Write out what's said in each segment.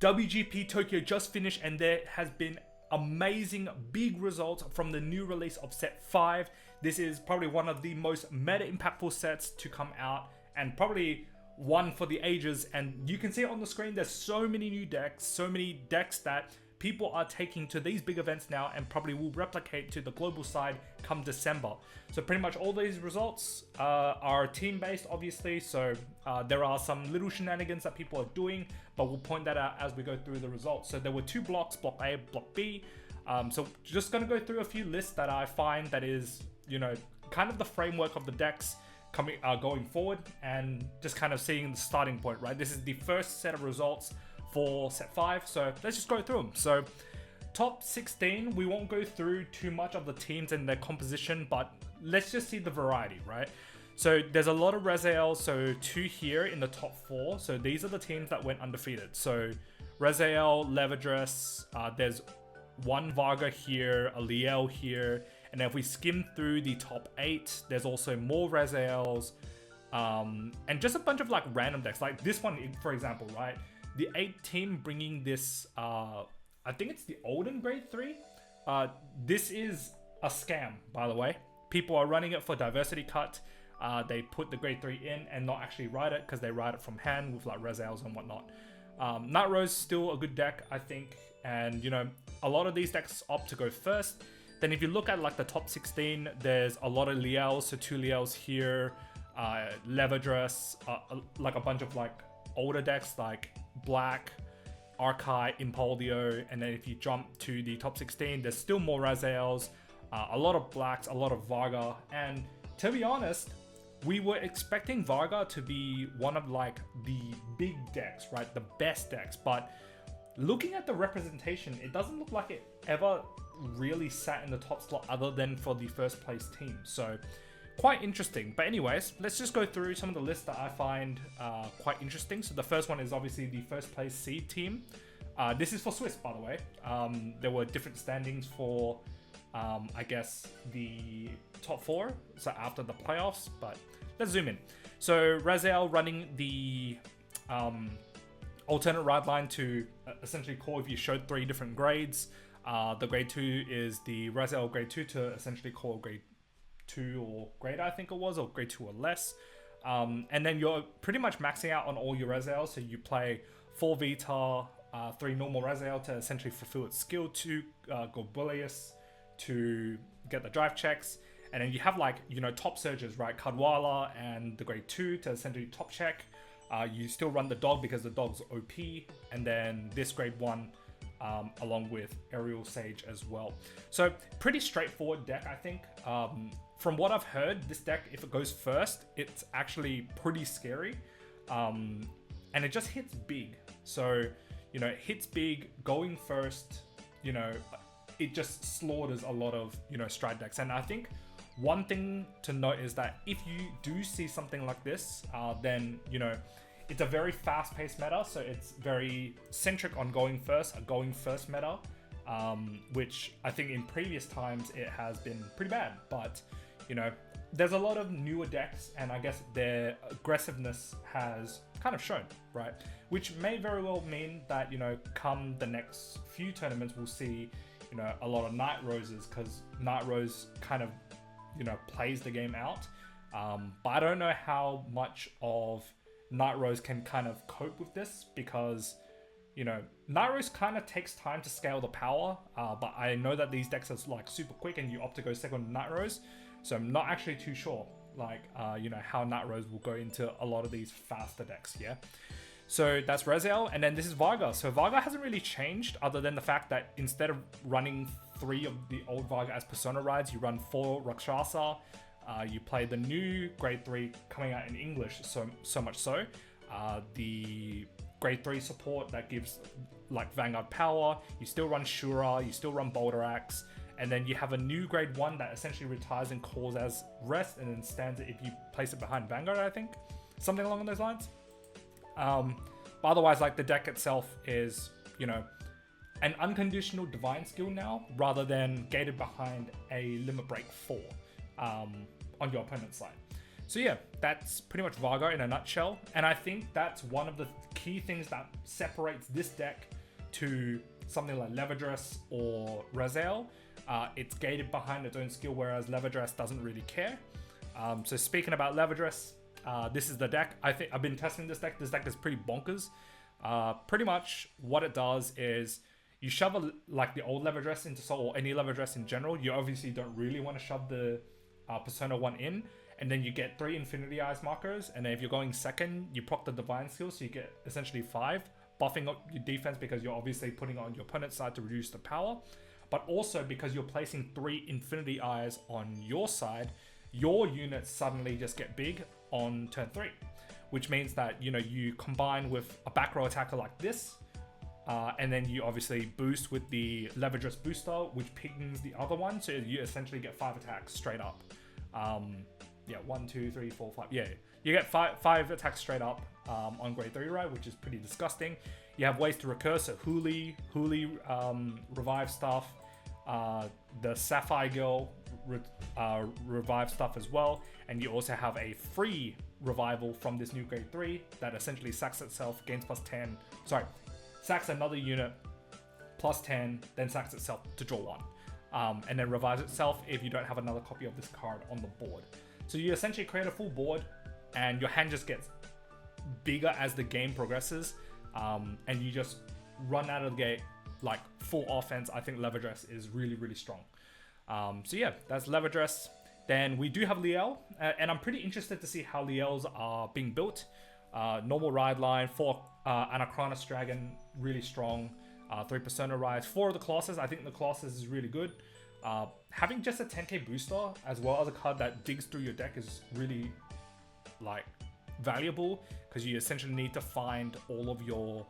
WGP Tokyo just finished and there has been amazing big results from the new release of set 5. This is probably one of the most meta impactful sets to come out and probably one for the ages, and you can see it on the screen. There's so many new decks, so many decks that people are taking to these big events now and probably will replicate to the global side come December. So pretty much all these results are team based, obviously, so there are some little shenanigans that people are doing, but we'll point that out as we go through the results. So there were two blocks, block A, block B. So just gonna go through a few lists that I find that is, you know, kind of the framework of the decks going forward, and just kind of seeing the starting point, right? This is the first set of results for set 5, so let's just go through them. So top 16, we won't go through too much of the teams and their composition, but let's just see the variety, right? So there's a lot of Resel, so 2 here in the top 4. So these are the teams that went undefeated. So Resel, Levadress, there's one Varga here, a Liel here, and then if we skim through the top 8, there's also more Resels, and just a bunch of like random decks, like this one, for example, right? The 8 team bringing this, I think it's the Olden grade 3. This is a scam, by the way. People are running it for diversity cut. They put the grade 3 in and not actually write it because they write it from hand with like Resels and whatnot. Night Rose still a good deck, I think, and you know, a lot of these decks opt to go first. Then if you look at like the top 16, there's a lot of Liels, so 2 Liels here, Levadress, like a bunch of like older decks like Black, Archive, Impuldio, and then if you jump to the top 16, there's still more Resels, a lot of Blacks, a lot of Varga, and to be honest, we were expecting Varga to be one of like the big decks, right? The best decks, but looking at the representation, it doesn't look like it ever really sat in the top slot other than for the first place team. So quite interesting. But anyways, let's just go through some of the lists that I find quite interesting. So the first one is obviously the first place seed team. This is for Swiss, by the way. There were different standings for, I guess, the top 4, so after the playoffs, but let's zoom in. So Resel running the alternate ride line to essentially call if you showed 3 different grades. The grade 2 is the Resel grade 2 to essentially call grade 2 or greater, I think it was, or grade 2 or less. And then you're pretty much maxing out on all your Resel, so you play 4 Vita, 3 normal Resel to essentially fulfill its skill, 2 go Bullius to get the drive checks, and then you have like, you know, top surges, right? Kadwala and the grade 2 to essentially top check. You still run the dog because the dog's OP, and then this grade 1 along with Aerial Sage as well. So pretty straightforward deck, I think. From what I've heard, this deck, if it goes first, it's actually pretty scary, and it just hits big. So, you know, it hits big going first, you know, it just slaughters a lot of, you know, Stride decks. And I think one thing to note is that if you do see something like this, then, you know, it's a very fast-paced meta, so it's very centric on going first, a going first meta, which I think in previous times it has been pretty bad. But, you know, there's a lot of newer decks, and I guess their aggressiveness has kind of shown, right? Which may very well mean that, you know, come the next few tournaments, we'll see, you know, a lot of Night Roses, because Night Rose kind of, you know, plays the game out. But I don't know how much of Night Rose can kind of cope with this, because, you know, Night Rose kind of takes time to scale the power, but I know that these decks are like super quick and you opt to go second Night Rose, so I'm not actually too sure, like, you know, how Night Rose will go into a lot of these faster decks, yeah? So that's Resel, and then this is Varga. So Varga hasn't really changed other than the fact that instead of running 3 of the old Varga as Persona rides, you run 4 Rakshasa. You play the new grade 3 coming out in English, so much so. The grade 3 support that gives like Vanguard power. You still run Shura, you still run Boulder Axe, and then you have a new grade 1 that essentially retires and calls as rest, and then stands it if you place it behind Vanguard, I think. Something along those lines. But otherwise, like, the deck itself is, you know, an unconditional divine skill now, rather than gated behind a limit break 4 on your opponent's side. So yeah, that's pretty much Varga in a nutshell. And I think that's one of the key things that separates this deck to something like Leverdress or Resel. It's gated behind its own skill, whereas Leverdress doesn't really care. So speaking about Leverdress, this is the deck. I think I've been testing this deck. This deck is pretty bonkers. Pretty much what it does is you shove like the old Leverdress into Soul, or any Leverdress in general. You obviously don't really want to shove the Persona 1 in. And then you get 3 Infinity Eyes markers, and then if you're going second, you proc the Divine Skill, so you get essentially 5, buffing up your defense because you're obviously putting it on your opponent's side to reduce the power, but also because you're placing 3 Infinity Eyes on your side, your units suddenly just get big on turn 3, which means that, you know, you combine with a back row attacker like this, and then you obviously boost with the Leverdress booster, which pings the other one, so you essentially get 5 attacks straight up. Yeah, 1, 2, 3, 4, 5. Yeah, you get five attacks straight up on grade 3, right? Which is pretty disgusting. You have ways to recur, so Huli revive stuff. The Sapphire Girl revive stuff as well. And you also have a free revival from this new grade 3 that essentially sacks itself, gains +10. Sorry, sacks another unit +10, then sacks itself to draw 1. And then revives itself if you don't have another copy of this card on the board. So you essentially create a full board, and your hand just gets bigger as the game progresses, and you just run out of the gate like full offense. I think Leverdress is really, really strong. So yeah, that's Leverdress. Then we do have Liel, and I'm pretty interested to see how Liels are being built. Normal ride line, 4 Anachronis Dragon, really strong. 3 Persona rides, 4 of the Colossus. I think the Colossus is really good. Having just a 10k booster as well as a card that digs through your deck is really like valuable, because you essentially need to find all of your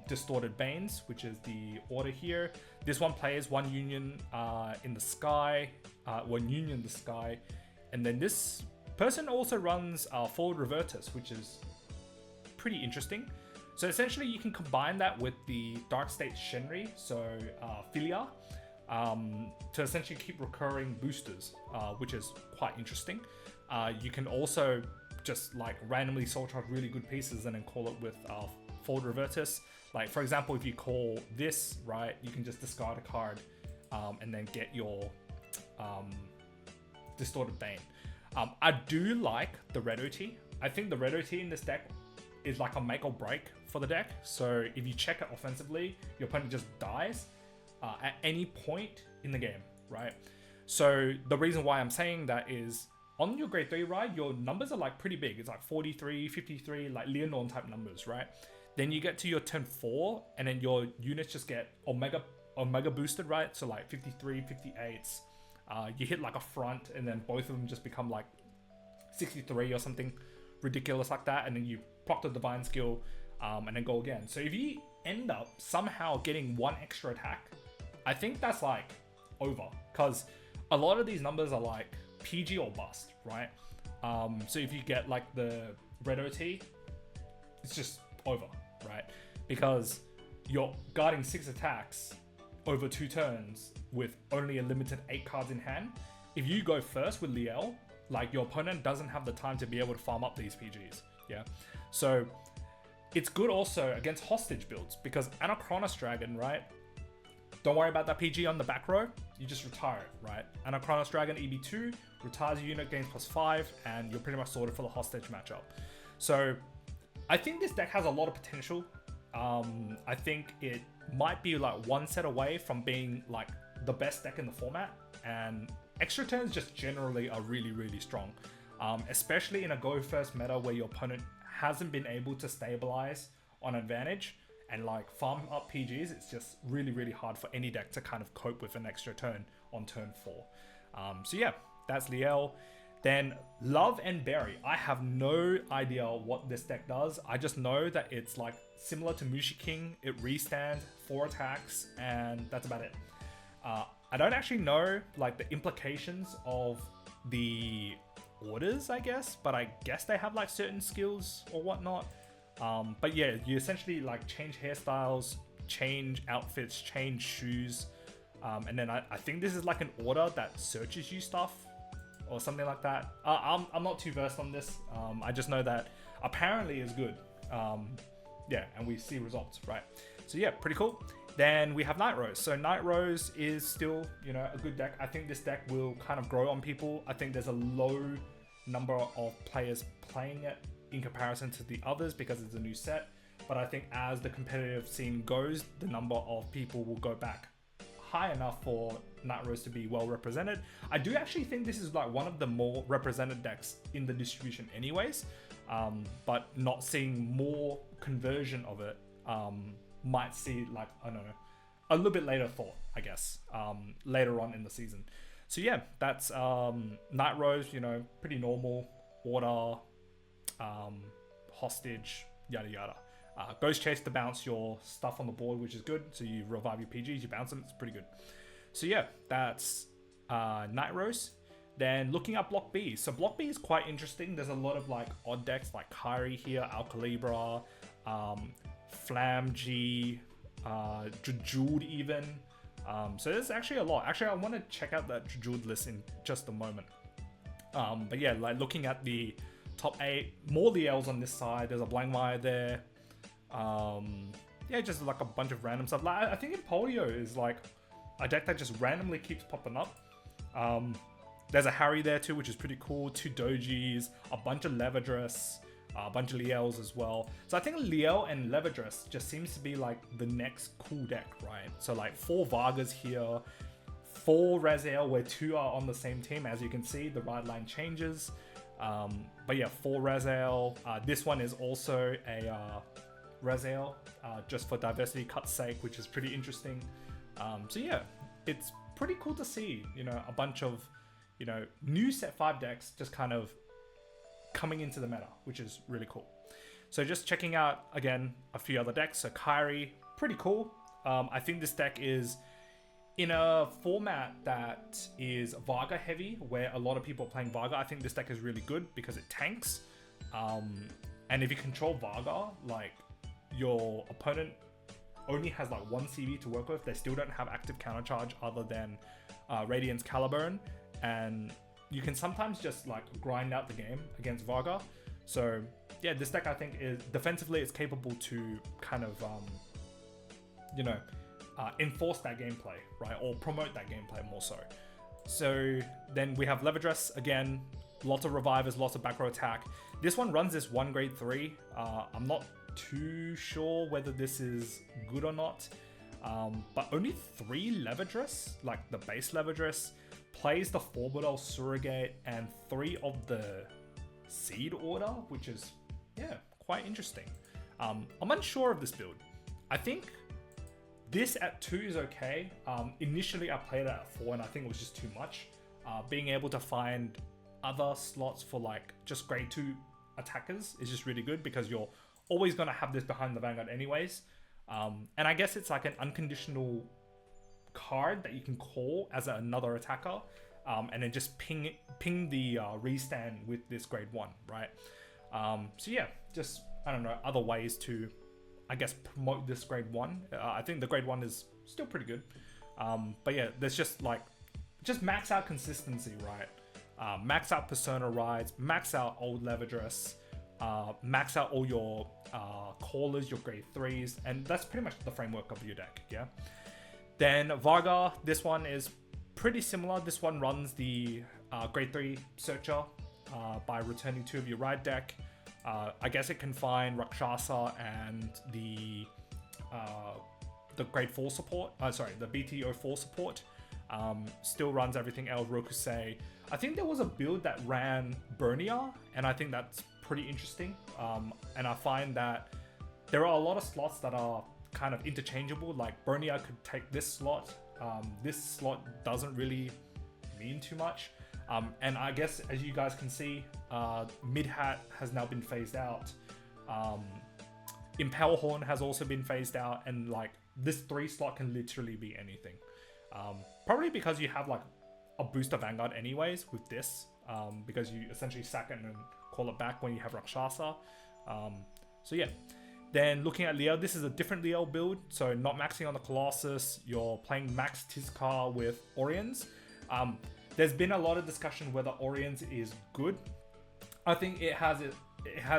distorted Banes, which is the order here. This one plays 1 Union in the Sky, 1 Union the Sky, and then this person also runs Forward Revertus, which is pretty interesting. So essentially you can combine that with the Dark State Shenri, so Philia, to essentially keep recurring boosters, which is quite interesting. You can also just like randomly soul charge really good pieces and then call it with Forward Revertus. Like for example, if you call this, right, you can just discard a card and then get your Distorted Bane. I do like the red OT. I think the red OT in this deck is like a make or break for the deck. So if you check it offensively, your opponent just dies at any point in the game, right? So the reason why I'm saying that is on your grade 3 ride, your numbers are like pretty big. It's like 43, 53, like Leonorn type numbers, right? Then you get to your turn 4 and then your units just get Omega boosted, right? So like 53, 58s. You hit like a front and then both of them just become like 63 or something ridiculous like that. And then you proc the Divine Skill and then go again. So if you end up somehow getting 1 extra attack, I think that's like over, because a lot of these numbers are like PG or bust, right? So if you get like the red OT, it's just over, right? Because you're guarding 6 attacks over 2 turns with only a limited 8 cards in hand. If you go first with Liel, like your opponent doesn't have the time to be able to farm up these PGs, yeah? So it's good also against hostage builds, because Anachronis Dragon, right? Don't worry about that PG on the back row, you just retire it, right? Anachronis Dragon EB2, retires your unit, gains +5, and you're pretty much sorted for the hostage matchup. So I think this deck has a lot of potential. I think it might be like 1 set away from being like the best deck in the format, and extra turns just generally are really, really strong. Especially in a go first meta where your opponent hasn't been able to stabilize on advantage and like farm up PGs. It's just really, really hard for any deck to kind of cope with an extra turn on turn 4. So yeah, that's Liel. Then Love and Berry. I have no idea what this deck does. I just know that it's like similar to Mushi King. It restands 4 attacks and that's about it. I don't actually know like the implications of the orders, I guess, but I guess they have like certain skills or whatnot. But yeah, you essentially like change hairstyles, change outfits, change shoes. And then I think this is like an order that searches you stuff or something like that. I'm not too versed on this. I just know that apparently is good. Yeah, and we see results, right? So yeah, pretty cool. Then we have Night Rose. So Night Rose is still, you know, a good deck. I think this deck will kind of grow on people. I think there's a low number of players playing it in comparison to the others because it's a new set. But I think as the competitive scene goes, the number of people will go back high enough for Night Rose to be well represented. I do actually think this is like one of the more represented decks in the distribution anyways, but not seeing more conversion of it might see, like, I don't know, a little bit later thought, I guess, later on in the season. So yeah, that's Night Rose, you know, pretty normal, order, hostage, yada yada. Ghost Chase to bounce your stuff on the board, which is good. So you revive your PGs, you bounce them, it's pretty good. So yeah, that's Night Rose. Then looking at Block B. So Block B is quite interesting. There's a lot of like odd decks like Kyrie here, Alcalibra, Flamg, Jejuled even. So there's actually a lot. Actually, I want to check out that Jejuled list in just a moment. But yeah, like looking at the top 8, more Liels on this side. There's a Blangmire there. Yeah, just like a bunch of random stuff. Like, I think Empoleon is like a deck that just randomly keeps popping up. There's a Harry there too, which is pretty cool. 2 Dojis, a bunch of Leverdress, a bunch of Liels as well. So I think Liel and Leverdress just seems to be like the next cool deck, right? So like 4 Vargas here, 4 Resel, where 2 are on the same team. As you can see, the ride line changes. But yeah, 4 Resel. This one is also a Resel, just for diversity cut's sake, which is pretty interesting. So yeah, it's pretty cool to see, you know, a bunch of, you know, new set 5 decks just kind of coming into the meta, which is really cool. So just checking out again a few other decks. So Kyrie, pretty cool. I think this deck is in a format that is Varga heavy, where a lot of people are playing Varga. I think this deck is really good because it tanks. And if you control Varga, like, your opponent only has like 1 CV to work with. They still don't have active counter charge other than Radiant's Caliburn, and you can sometimes just like grind out the game against Varga. So yeah, this deck I think is defensively it's capable to kind of you know, enforce that gameplay, right, or promote that gameplay more so. So then we have Leverdress again, lots of revivers, lots of back row attack. This one runs this 1 grade 3. I'm not too sure whether this is good or not, but only 3 Leverdress, like the base Leverdress, plays the Forbidal Surrogate and 3 of the Seed Order, which is, yeah, quite interesting. I'm unsure of this build. I think this at 2 is okay. Initially I played it at 4 and I think it was just too much. Being able to find other slots for like just grade 2 attackers is just really good because you're always going to have this behind the Vanguard anyways. And I guess it's like an unconditional card that you can call as another attacker, and then just ping the restand with this grade 1, right? So yeah, just, I don't know, other ways to, I guess, promote this grade 1. I think the grade 1 is still pretty good. But yeah, there's just like, just max out consistency, right? Max out Persona rides, max out old Leverdress, max out all your callers, your grade 3s, and that's pretty much the framework of your deck, yeah? Then Varga, this one is pretty similar. This one runs the grade 3 Searcher by returning 2 of your ride deck. I guess it can find Rakshasa and the grade 4 support, the BTO4 support. Still runs everything else, Rokusei. I think there was a build that ran Bernia, and I think that's pretty interesting. And I find that there are a lot of slots that are kind of interchangeable. Like Bernia could take this slot. This slot doesn't really mean too much. And I guess as you guys can see, Mid-Hat has now been phased out. Impel Horn has also been phased out, and like this 3 slot can literally be anything. Probably because you have like a booster Vanguard anyways with this, because you essentially sack it and then call it back when you have Rakshasa. So yeah. Then looking at Liel, this is a different Liel build, so not maxing on the Colossus, you're playing max Tizcar with Orions. there's been a lot of discussion whether Oriens is good. I think it has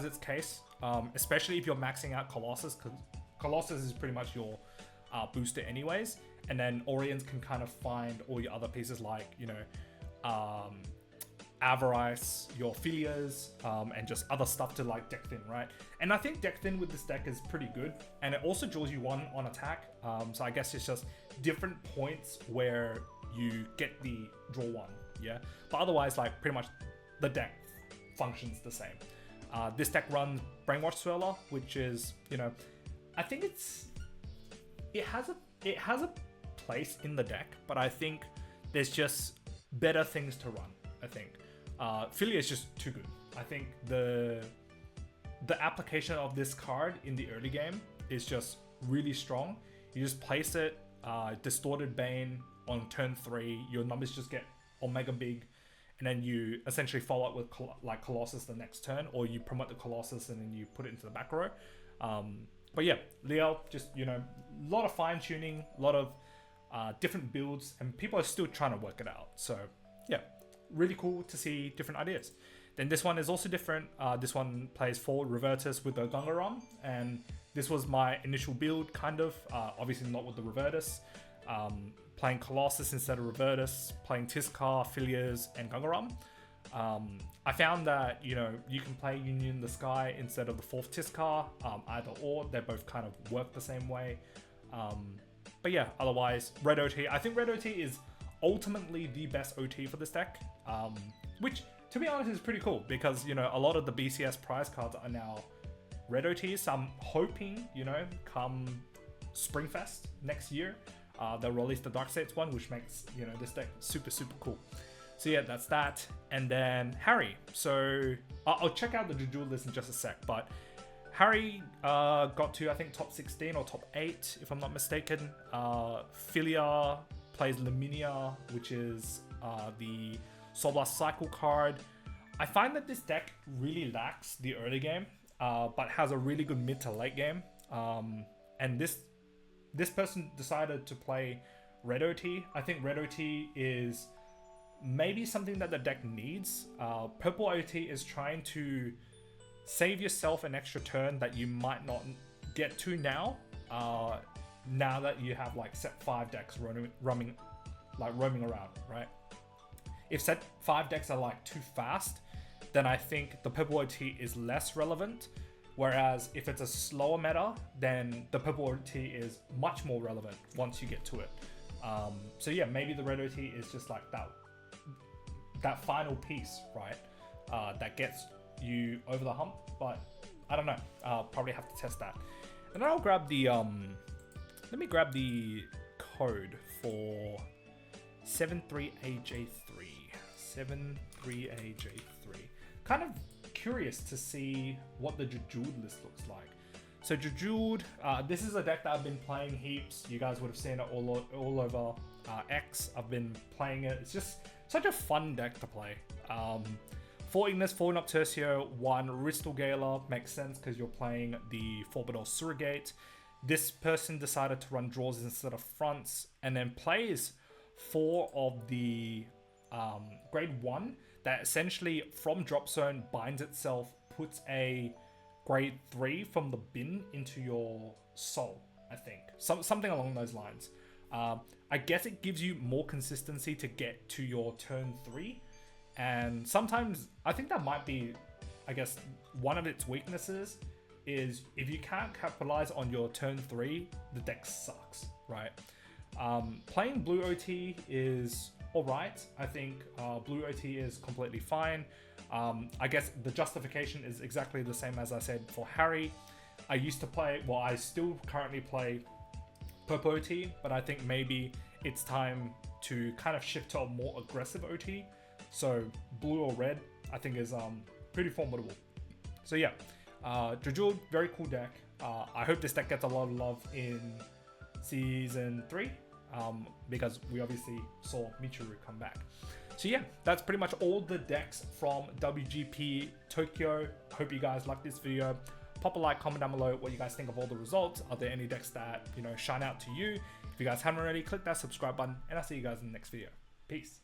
its case, especially if you're maxing out Colossus, because Colossus is pretty much your booster anyways, and then Oriens can kind of find all your other pieces like, you know, Avarice, your Philias, and just other stuff to like deck thin, right? And I think deck thin with this deck is pretty good, and it also draws you 1 on attack, so I guess it's just different points where you get the draw 1, yeah? But otherwise, like, pretty much the deck functions the same. This deck runs Brainwash Swirler, which is, you know, I think it has a place in the deck, but I think there's just better things to run, I think. Philia is just too good. I think the application of this card in the early game is just really strong. You just place it, Distorted Bane on turn 3, your numbers just get omega big, and then you essentially follow up with like Colossus the next turn, or you promote the Colossus and then you put it into the back row. But yeah, Liel, just, you know, a lot of fine tuning, a lot of different builds, and people are still trying to work it out. So yeah, really cool to see different ideas. Then this one is also different. This one plays 4 Revertus with the Gungaram, and this was my initial build, kind of. Obviously not with the Revertus. Playing Colossus instead of Revertus, playing Tiskar, Philias, and Gungaram. I found that, you know, you can play Union the Sky instead of the 4th Tiskar, either or. They both kind of work the same way. But yeah, otherwise, Red OT. I think Red OT is ultimately the best OT for this deck, which, to be honest, is pretty cool because, you know, a lot of the BCS prize cards are now Red OTs. So I'm hoping, you know, come Springfest next year, they'll release the Dark States one, which makes, you know, this deck super, super cool. So yeah, that's that. And then Harry. So I'll check out the Juju list in just a sec, but Harry got to, I think, top 16 or top 8, if I'm not mistaken. Philia plays Laminia, which is the Soul Blast Cycle card. I find that this deck really lacks the early game, but has a really good mid to late game. And this person decided to play Red OT. I think Red OT is maybe something that the deck needs. Purple OT is trying to save yourself an extra turn that you might not get to now. Now that you have like set 5 decks roaming around, right? If set 5 decks are like too fast, then I think the purple OT is less relevant. Whereas if it's a slower meta, then the purple OT is much more relevant once you get to it. So yeah, maybe the red OT is just like that final piece, right? That gets you over the hump, but I don't know. I'll probably have to test that. And then I'll grab the, let me grab the code for 73AJ3. 73AJ3. Kind of curious to see what the Jujud list looks like. So Jujud, this is a deck that I've been playing heaps. You guys would have seen it all over X. I've been playing it. It's just such a fun deck to play. 4 Ignis, 4 Nocturcio, 1 Ristal Gala. Makes sense because you're playing the 4-Badal Surrogate. This person decided to run draws instead of fronts, and then plays 4 of the grade 1 that essentially from drop zone binds itself, puts a grade 3 from the bin into your soul, I think. Something along those lines. I guess it gives you more consistency to get to your turn 3. And sometimes I think that might be, I guess, one of its weaknesses is if you can't capitalize on your turn 3, the deck sucks, right? Playing blue OT is alright. I think blue OT is completely fine. I guess the justification is exactly the same as I said for Harry. I used to play, well, I still currently play purple OT, but I think maybe it's time to kind of shift to a more aggressive OT. So blue or red, I think is pretty formidable. So yeah, Jujul, very cool deck. I hope this deck gets a lot of love in Season 3. Because we obviously saw Michiru come back. So yeah, that's pretty much all the decks from WGP Tokyo. Hope you guys like this video. Pop a like, comment down below what you guys think of all the results. Are there any decks that, you know, shine out to you? If you guys haven't already, click that subscribe button, and I'll see you guys in the next video. Peace.